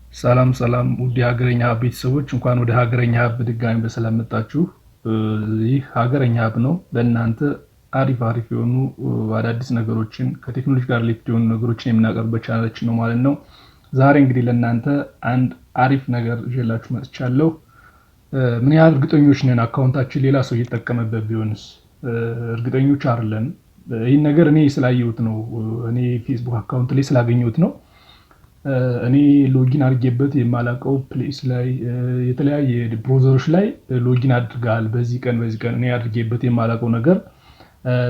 ሰላም ሰላም ውድ የሀገረኛ ሀብ ቤተሰቦች እንኳን ወደ ሀገረኛ ሀብ በድጋሚ በሰላም መጣችሁ። ይህ ሀገረኛ ሀብ ነው። ለእናንተ አሪፍ አሪፍ የሆኑ አዳዲስ ነገሮችን ከቴክኖሎጂ ጋር ሊፍት የሆኑ ነገሮችን የምናቀርብበት ቻናላችን ነው ማለት ነው። ዛሬ እንግዲህ ለእናንተ አንድ አሪፍ ነገር ይዤላችሁ መጥቻለሁ። ምን ያህል እርግጠኞች ነን አካውንታችን ሌላ ሰው እየተጠቀመበት ቢሆንስ? እርግጠኞች አይደለን። ይህን ነገር እኔ ስላየሁት ነው። እኔ ፌስቡክ አካውንት ላይ ስላገኘሁት ነው። እኔ ሎጊን አድርጌበት የማላውቀው ፕሌስ ላይ የተለያየ ብሮዘሮች ላይ ሎጊን አድርጋል በዚህ ቀን እኔ አድርጌበት የማላውቀው ነገር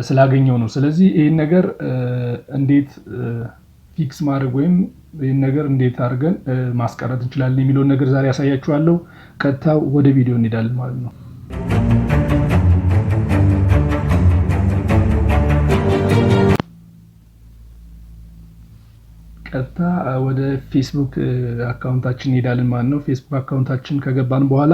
ስላገኘው ነው። ስለዚህ ይህን ነገር እንዴት ፊክስ ማድረግ ወይም ይህን ነገር እንዴት አድርገን ማስቀረት እንችላለን የሚለውን ነገር ዛሬ ያሳያችኋለሁ። ቀጥታ ወደ ቪዲዮ እንሄዳለን ማለት ነው። ቀጥታ ወደ ፌስቡክ አካውንታችን እንሄዳለን ማለት ነው። ፌስቡክ አካውንታችን ከገባን በኋላ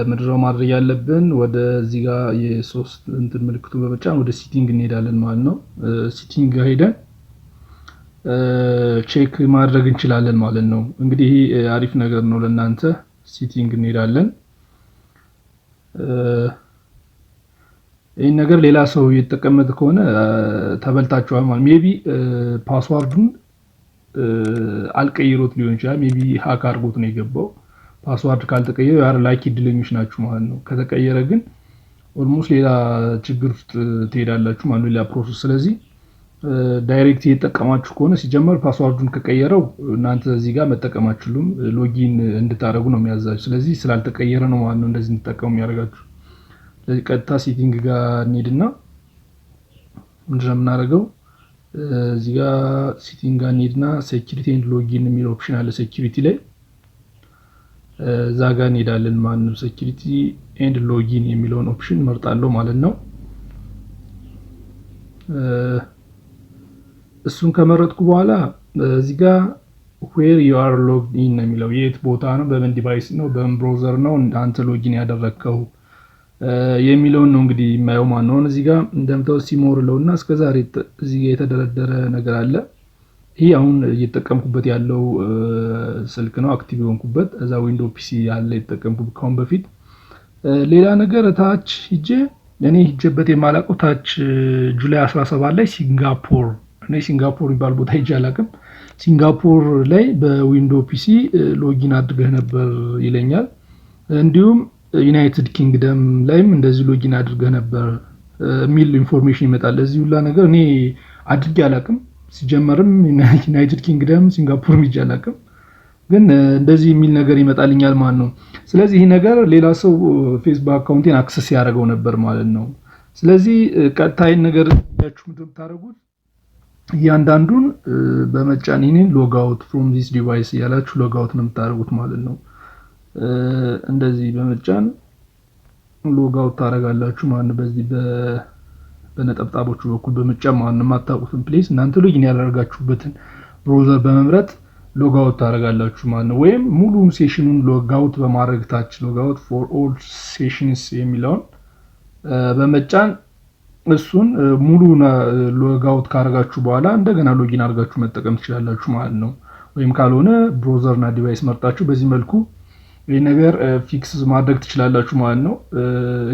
ምንድነው ማድረግ ያለብን? ወደ እዚህ ጋር የሶስት እንትን ምልክቱን በመጫን ወደ ሲቲንግ እንሄዳለን ማለት ነው። ሲቲንግ ጋር ሄደን ቼክ ማድረግ እንችላለን ማለት ነው። እንግዲህ ይሄ አሪፍ ነገር ነው ለእናንተ። ሲቲንግ እንሄዳለን። ይህን ነገር ሌላ ሰው እየተጠቀመት ከሆነ ተበልታችኋል ማለት ሜቢ ፓስዋርዱን አልቀይሮት ሊሆን ይችላል። ሜቢ ሃክ አድርጎት ነው የገባው። ፓስዋርድ ካልተቀየረ ያር ላይክ እድለኞች ናችሁ ማለት ነው። ከተቀየረ ግን ኦልሞስት ሌላ ችግር ውስጥ ትሄዳላችሁ ማለት ነው፣ ሌላ ፕሮሰስ። ስለዚህ ዳይሬክት እየተጠቀማችሁ ከሆነ ሲጀመር ፓስዋርዱን ከቀየረው እናንተ እዚህ ጋር መጠቀም አትችሉም። ሎጊን እንድታደርጉ ነው የሚያዛችሁ። ስለዚህ ስላልተቀየረ ነው ማለት ነው እንደዚህ እንድትጠቀሙ የሚያደርጋችሁ። ስለዚህ ቀጥታ ሴቲንግ ጋር እንሄድና ምንድነው የምናደርገው? እዚህ ጋር ሴቲንግ ጋር እንሄድና ሴኩሪቲ ኤንድ ሎጊን የሚል ኦፕሽን አለ። ሴኩሪቲ ላይ እዛ ጋር እንሄዳለን ማለት ነው። ሴኩሪቲ ኤንድ ሎጊን የሚለውን ኦፕሽን መርጣለሁ ማለት ነው። እሱን ከመረጥኩ በኋላ እዚህ ጋር where you are logged in ነው የሚለው። የት ቦታ ነው፣ በምን ዲቫይስ ነው፣ በምን ብራውዘር ነው አንተ ሎጊን ያደረግከው የሚለውን ነው እንግዲህ የማየው ማለት ነው። እዚህ ጋር እንደምታውቁት ሲሞር ለውና እስከዛሬ እዚህ ጋር የተደረደረ ነገር አለ። ይሄ አሁን እየተጠቀምኩበት ያለው ስልክ ነው፣ አክቲቭ የሆንኩበት። እዛ ዊንዶ ፒሲ ያለ የተጠቀምኩበት ካሁን በፊት። ሌላ ነገር ታች እኔ ሂጄበት የማላውቀው ታች ጁላይ 17 ላይ ሲንጋፖር የሚባል ቦታ ሂጄ አላውቅም። ሲንጋፖር ላይ በዊንዶ ፒሲ ሎጊን አድርገህ ነበር ይለኛል። እንዲሁም ዩናይትድ ኪንግደም ላይም እንደዚህ ሎጊን አድርገህ ነበር የሚል ኢንፎርሜሽን ይመጣል። ለዚህ ሁላ ነገር እኔ አድርጌ አላውቅም። ሲጀመርም ዩናይትድ ኪንግደም ሲንጋፖር ሂጄ አላውቅም፣ ግን እንደዚህ የሚል ነገር ይመጣልኛል ማለት ነው። ስለዚህ ይህ ነገር ሌላ ሰው ፌስቡክ አካውንቴን አክሰስ ያደርገው ነበር ማለት ነው። ስለዚህ ቀጣይን ነገር ያችሁ የምታደርጉት እያንዳንዱን በመጫን ይህንን ሎግ አውት ፍሮም ዚስ ዲቫይስ እያላችሁ ሎግ አውት ነው የምታደርጉት ማለት ነው። እንደዚህ በመጫን ሎግ አውት ታደርጋላችሁ ማለት ነው። በዚህ በነጠብጣቦቹ በኩል በመጫን ማለት ነው። የማታውቁትን ፕሌስ እናንተ ሎጊን ያደረጋችሁበትን ብራውዘር በመምረጥ ሎግ አውት ታደርጋላችሁ ማለት ነው። ወይም ሙሉውን ሴሽኑን ሎግ አውት በማድረግ ታች ሎግ አውት ፎር ኦል ሴሽንስ የሚለውን በመጫን እሱን ሙሉውን ሎግ አውት ካደረጋችሁ በኋላ እንደገና ሎጊን አድርጋችሁ መጠቀም ትችላላችሁ ማለት ነው። ወይም ካልሆነ ብራውዘርና ዲቫይስ መርጣችሁ በዚህ መልኩ ይህ ነገር ፊክስ ማድረግ ትችላላችሁ ማለት ነው።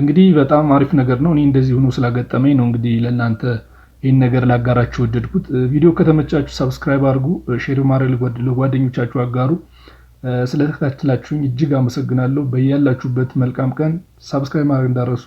እንግዲህ በጣም አሪፍ ነገር ነው። እኔ እንደዚህ ሆኖ ስላገጠመኝ ነው እንግዲህ ለእናንተ ይህን ነገር ላጋራችሁ ወደድኩት። ቪዲዮ ከተመቻችሁ ሰብስክራይብ አድርጉ፣ ሼር ማድረግ ለጓደኞቻችሁ አጋሩ። ስለተከታተላችሁኝ እጅግ አመሰግናለሁ። በያላችሁበት መልካም ቀን። ሰብስክራይብ ማድረግ እንዳትረሱ።